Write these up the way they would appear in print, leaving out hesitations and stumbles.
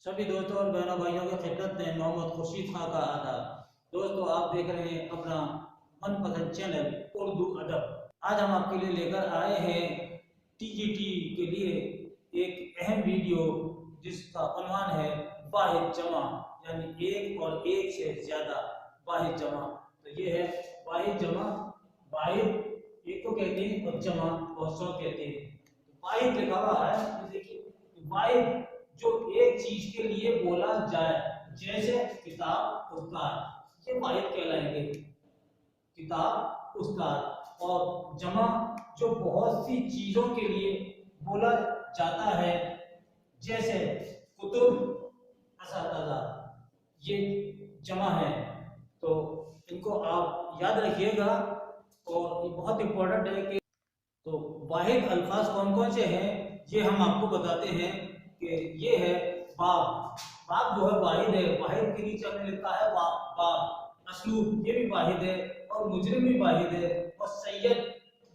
सभी दोस्तों और बहनों भाइयों की खिदमत में मोहम्मद खुर्शीद खां का आदाब। दोस्तों, आप देख रहे हैं अपना मनपसंद चैनल उर्दू अदब। आज हम आपके लिए लेकर आए हैं टीजीटी के लिए एक अहम वीडियो जिसका उन्वान है वाहिद जमा, यानी एक और एक से ज्यादा वाहिद जमा। तो ये है वाहिद जमा। वाहिद एक को कहते हैं और जमा और 100 कहते हैं। वाहिद लिखा हुआ है, देखिए वाहिद जो एक चीज के लिए बोला जाए, जैसे किताब उस्ताद, ये वाहिद कहलाएंगे। किताब उस्ताद। और जमा जो बहुत सी चीजों के लिए बोला जाता है, जैसे कुतुब असातिज़ा, ये जमा है। तो इनको आप याद रखिएगा और ये बहुत इंपॉर्टेंट है कि तो वाहिद अल्फाज कौन कौन से हैं ये हम आपको बताते हैं कि ये है बाब। बाब जो है वाहिद है। वाहिद के नीचे हमने लिखा है बाब। असलूब ये भी वाहिद है और मुजरिम भी वाहिद है और सैयद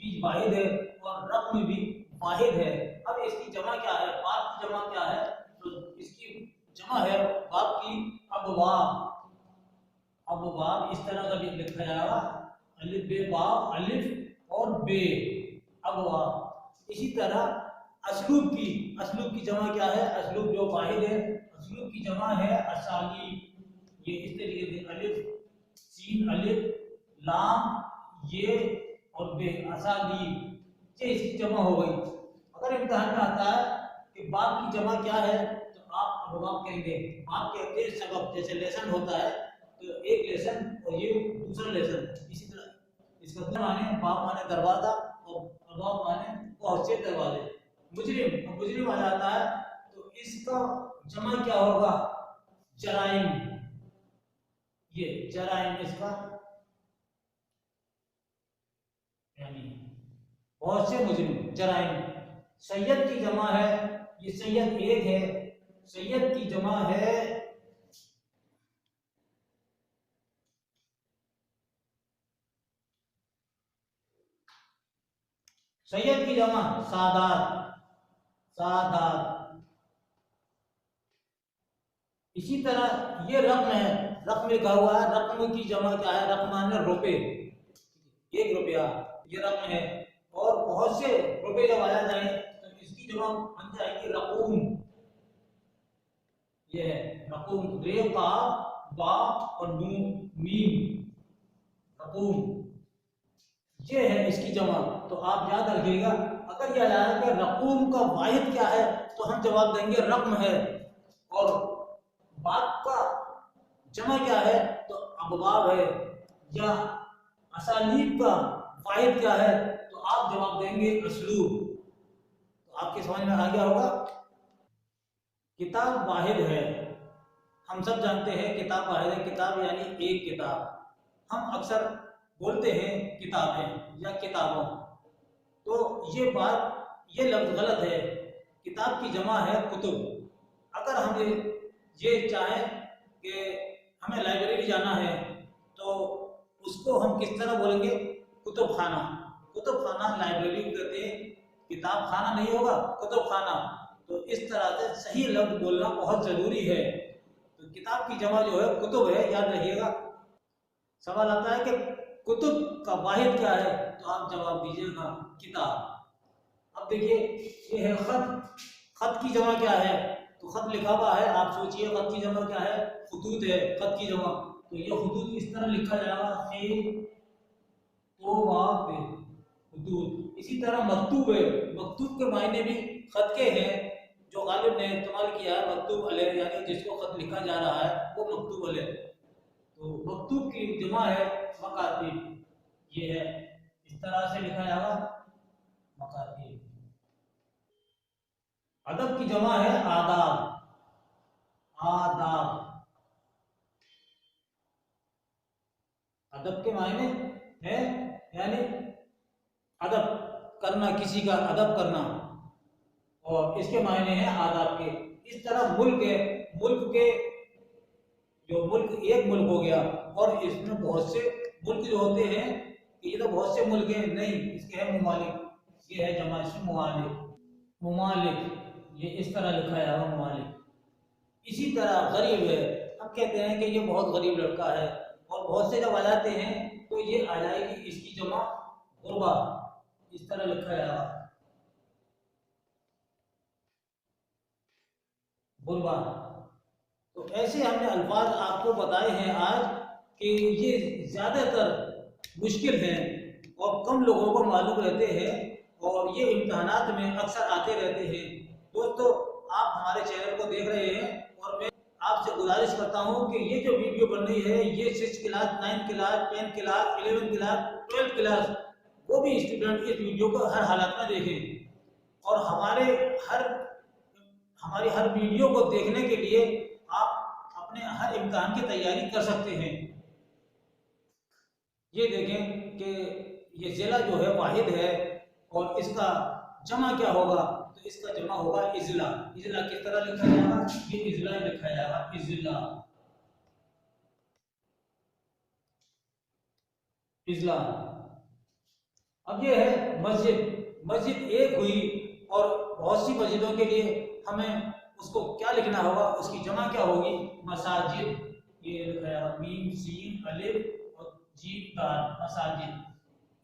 भी वाहिद है और रक़्म भी वाहिद है। अब इसकी जमा क्या है? बाब की जमा क्या है? तो इसकी जमा है बाब की अबवाब। अबवाब इस तरह का भी लिखा जाएगा, अलिफ बे वाव, अलिफ और बे, अबवाब। इसी तरह असलूब की जमा क्या है? असलूब जो वाहिद है, असलूब की जमा है असालीब। ये इस तरीके से अलिफ सीन अलिफ लाम ये और बे, असालीब, ये इसकी जमा हो गई। अगर इम्तिहान में आता है कि बाब की जमा क्या है तो आप अबवाब कहेंगे। बाब कहते हैं सबक, जैसे लेसन होता है तो एक लेसन और ये दूसरा लेसन। इसी तरह इसका माने बाब माने दरवाजा और अबवाब माने बहुत से दरवाजे। मुजरिम आ जाता है तो इसका जमा क्या होगा? जराइम। ये जराइम इसका यानी बहुत से मुजरिम, जराइम। सैयद की जमा है, ये सैयद एक है। सैयद की जमा है सैयद की जमा सादात। इसी तरह ये रकम है, रकम लिखा हुआ है। रकम की जमा क्या है? रकम माने रुपए, 1 रुपया, ये रकम है। और बहुत से रुपए जब आया जाए तो इसकी जमा बन जाएगी रकूम। ये है रकूम, रे का बा और नून मीम, रकूम, ये है इसकी जमा। तो आप याद रखिएगा, अगर यह आया कि रकूम का वाहिद क्या है तो हम जवाब देंगे रकम है। और बाब का जमा क्या है तो अबवाब है। या असालीब का वाहिद क्या है तो आप जवाब देंगे असलूब। तो आपके समझ में आ गया होगा। किताब वाहिद है, हम सब जानते हैं किताब वाहिद है। किताब यानी एक किताब। हम अक्सर बोलते हैं किताबें या किताबों, तो ये बात, ये लफ्ज गलत है। किताब की जमा है कुतुब। अगर हम ये चाहें कि हमें लाइब्रेरी जाना है तो उसको हम किस तरह बोलेंगे? कुतुब खाना। कुतुब खाना लाइब्रेरी को कहते हैं, किताब खाना नहीं होगा, कुतुब खाना। तो इस तरह से सही लफ्ज बोलना बहुत जरूरी है। तो किताब की जमा जो है कुतुब है, याद रखिएगा। सवाल आता है कि कुतुब का वाहिद क्या है तो आप जवाब दीजिएगा किताब। अब देखिए ये है खत। खत की जमा क्या है? तो खत लिखा हुआ है, आप सोचिए खत की जमा क्या है? खुतूत है खत की जमा। तो ये खुतूत इस तरह लिखा जाएगा, खुतूत। इसी तरह मकतूब है। मकतूब के मायने भी खत के हैं, जो गालिब ने इस्तेमाल किया है मकतूब अलैह, यानी जिसको खत लिखा जा रहा है वो मकतूब अलैह। तो मकतूब की जमा है मकातिब। ये है इस तरह से लिखा जाएगा मकातिब। अदब की जमा है आदाब। अदब के मायने है यानी अदब करना, किसी का अदब करना, और इसके मायने हैं आदाब के। इस तरह मुल्क है। मुल्क के जो मुल्क, एक मुल्क हो गया और इसमें बहुत से मुल्क जो होते हैं, ये तो बहुत से मुल्क हैं नहीं, इसके है मुमालिक। ये है जमा, इसमें मुमालिक। ये इस तरह लिखा है मुमालिक। इसी तरह गरीब है, हम कहते हैं कि ये बहुत गरीब लड़का है, और बहुत से जब आ जाते हैं तो ये आ जाएगी इसकी जमा गुरबा, इस तरह लिखा जाएगा गुरबा। तो ऐसे हमने अल्फाज आपको बताए हैं आज कि ये ज़्यादातर मुश्किल हैं और कम लोगों को मालूम रहते हैं, और ये इम्तहानात में अक्सर आते रहते हैं। दोस्तों, आप हमारे चैनल को देख रहे हैं, और मैं आपसे गुजारिश करता हूं कि ये जो वीडियो बन रही है ये 6th class, 9th class, 10th class, 11th class, 12th class वो भी स्टूडेंट इस वीडियो को हर हालत में देखें। और हमारी हर वीडियो को देखने के लिए आप अपने हर इम्तिहान की तैयारी कर सकते हैं। ये देखें कि ये जिला जो है वाहिद है, और इसका जमा क्या होगा, तो इसका जमा होगा इजला। इजला किस तरह लिखा जाएगा, ये इजला लिखा जाएगा, इजला इजला। अब ये है मस्जिद। मस्जिद एक हुई, और बहुत सी मस्जिदों के लिए हमें उसको क्या लिखना होगा, उसकी जमा क्या होगी, मसाजिद। ये लिखा जाएगा मीम सीन अलिफ और जीम दाल, मसाजिद।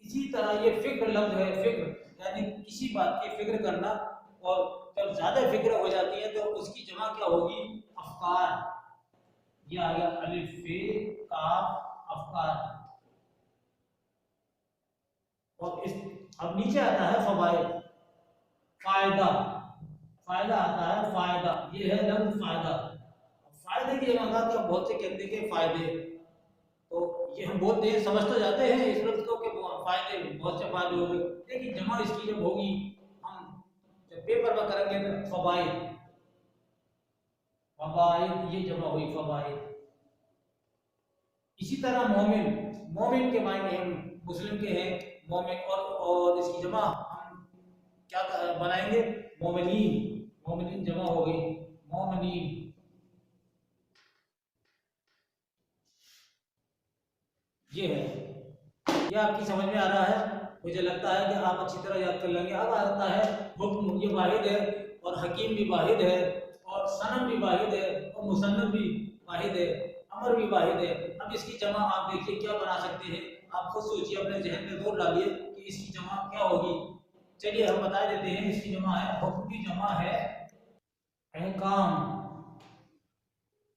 इसी तरह ये फिक्र लफ्ज है, फिक्र यानी किसी बात की फिक्र करना, और जब ज्यादा फिक्र हो जाती है तो उसकी जमा क्या होगी, अफकार। ये आ गया अलिफ फे काफ अफकार। और इस अब नीचे आता है फवाइद, फायदा। फायदा आता है फायदा, ये है लफ्ज फायदा। फायदे की जगह का बहुत से कहते हैं कि फायदे, तो ये हम बोलते हैं, समझ तो जाते हैं इस लफ्ज को कि फायदे, बहुत से फायदे हो गए, लेकिन जमा इसकी जब होगी, हम जब पेपर में करेंगे तो फवाइद, फवाइद ये जमा हुई फवाइद। इसी तरह मोमिन, मोमिन के मायने हम मुस्लिम के हैं मोमिन, और इसकी जमा हम क्या बनाएंगे, मोमिनीन। मोमिनीन जमा हो गई मोमिनीन। ये है, ये आपकी समझ में आ रहा है, मुझे लगता है कि आप अच्छी तरह याद कर लेंगे। अब आता है हुक्म, ये वाहिद है, और हकीम भी वाहिद है, और सनम भी वाहिद है, और मुसन्नफ भी वाहिद है, अमर भी वाहिद है। अब इसकी जमा आप देखिए क्या बना सकते हैं, आप खुद सोचिए, अपने जहन में जोर डालिए कि इसकी जमा क्या होगी। चलिए हम बता देते हैं, इसकी जमा है, हुक्म की जमा है अहकाम,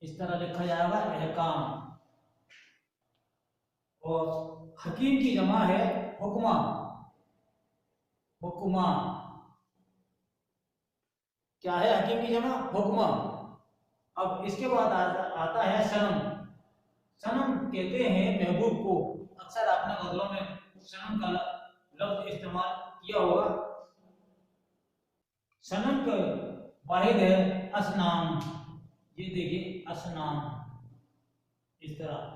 इस तरह लिखा जाएगा अहकाम। और हकीम की जमा है हुक्मा, हुक्मा। क्या है हकीम की जमा, हुक्मा। अब इसके बाद आता है सनम। सनम कहते हैं महबूब को, अक्सर आपने गजलों में सनम का लफ्ज इस्तेमाल किया होगा। सनम का वाहिद है असनाम, ये देखिए असनाम, इस तरह।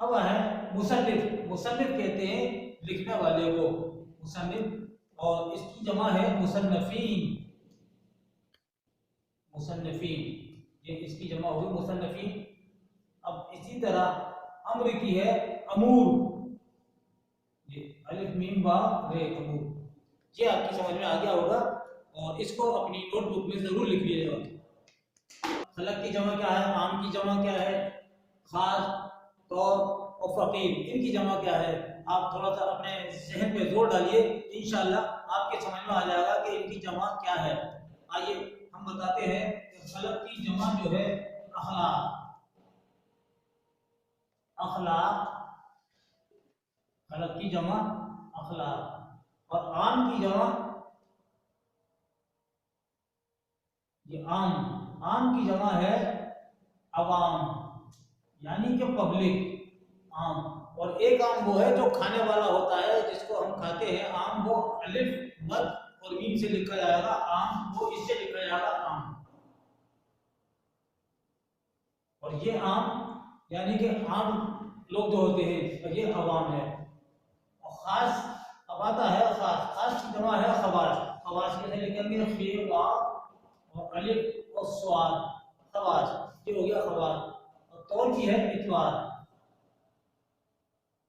अब है मुसन्निफ। मुसन्निफ कहते हैं लिखने वाले को, मुसन्निफ, और इसकी जमा है मुसन्नफीन, मुसन्नफीन, ये इसकी जमा होगी मुसन्नफीन। अब इसी तरह अम्र की है अमूर, ये अलिफ मीम बा रे अमूर। ये आपकी समझ में आ गया होगा, और इसको अपनी नोटबुक में जरूर लिख लीजिएगा। खलक की जमा क्या है, आम की जमा क्या है, खास, तो और फकीर, इनकी जमा क्या है। आप थोड़ा सा अपने जहन पे जोर डालिए, इंशाल्लाह आपके समझ में आ जाएगा कि इनकी जमा क्या है। आइए हम बताते हैं कि खलक की जमा जो है अखलाक, अखलाक, खलक की जमा अखलाक। और आम की जमा, ये आम, आम की जमा है अवाम, यानी कि पब्लिक, आम। और एक आम वो है जो खाने वाला होता है, जिसको हम खाते हैं, आम, वो अलिफ मद और मीम से लिखा जाएगा आम, वो इससे लिखा जाएगा आम। और ये आम यानी कि आम लोग जो होते हैं, ये अवाम है। और खास अब आता है खास, खास की जमा है खवास। खवास कैसे लिखेंगे, खे वा और अलिफ और स्वाद, खवास, ये हो गया खवास। और तौल की है इतवार,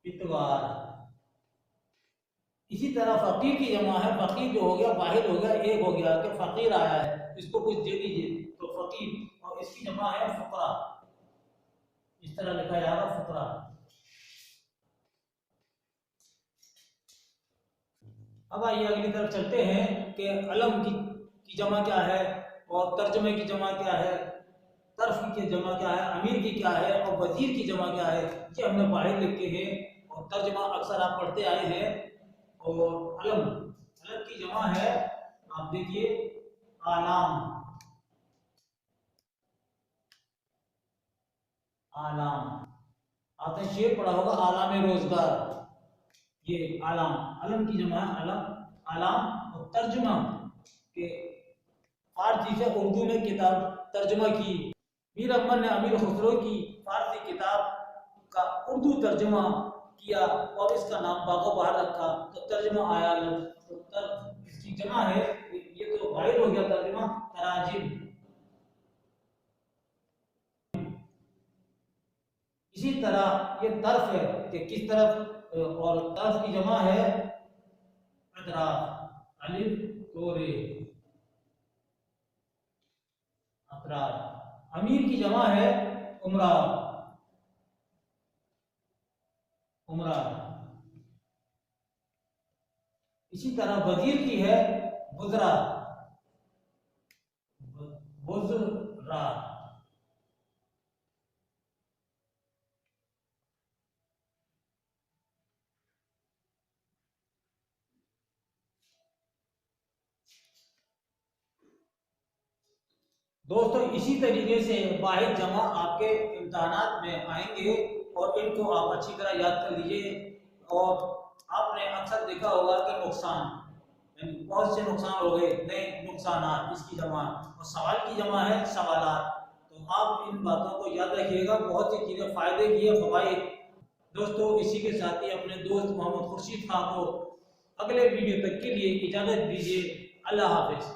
इतवार। इसी तरह फकीर की जमा है, फकीर जो हो गया वाहिद हो गया, एक हो गया कि फकीर आया है, इसको कुछ दे दीजिए। तो फकीर, और इसकी जमा है फुकरा, इस तरह लिखा जाएगा फुकरा। अब आइए अगली तरफ चलते हैं कि अलम की जमा क्या है और तर्जुमे की जमा क्या है, तरफ की जमा क्या है, अमीर की क्या है और वजीर की जमा क्या है, ये हमने बाहर लिखे हैं। और तर्जुमा अक्सर आप पढ़ते आए हैं। और अलम, अलम की जमा है, आप देखिए आलाम, आलाम। आपने शेर पढ़ा होगा आलाम रोजगार, ये आलाम, अलम की जमा है अलम, आलाम। और तर्जुमा के फारसी से उर्दू में किताब तर्जुमा की, मीर अमन ने अमीर खुसरो की फारसी किताब का उर्दू तर्जुमा किया और इसका नाम बागो बहार रखा, तो तर्जुमा आया अलम। तो इसकी जमा है, ये तो वाहिद हो गया तर्जुमा, तराजिम। इसी तरह ये तरफ है कि किस तरफ, और तरफ की जमा है अतराफ, अलिफ तो रे, अतराफ। अमीर की जमा है उमरा, उमरा। इसी तरह वजीर की है बुजरा, बुजरा। दोस्तों इसी तरीके से वाहिद जमा आपके इम्तहानात में आएंगे और इनको आप अच्छी तरह याद कर लीजिए। और आपने अक्सर देखा होगा कि नुकसान, यानी बहुत से नुकसान हो गए, नए नुकसानात, इसकी जमा। और सवाल की जमा है सवालात। तो आप इन बातों को याद रखिएगा, बहुत सी चीज़ें फ़ायदे की है, फ़वाइद। दोस्तों इसी के साथ ही अपने दोस्त मोहम्मद खुर्शीद खान को अगले वीडियो तक के लिए इजाज़त दीजिए। अल्लाह हाफिज़।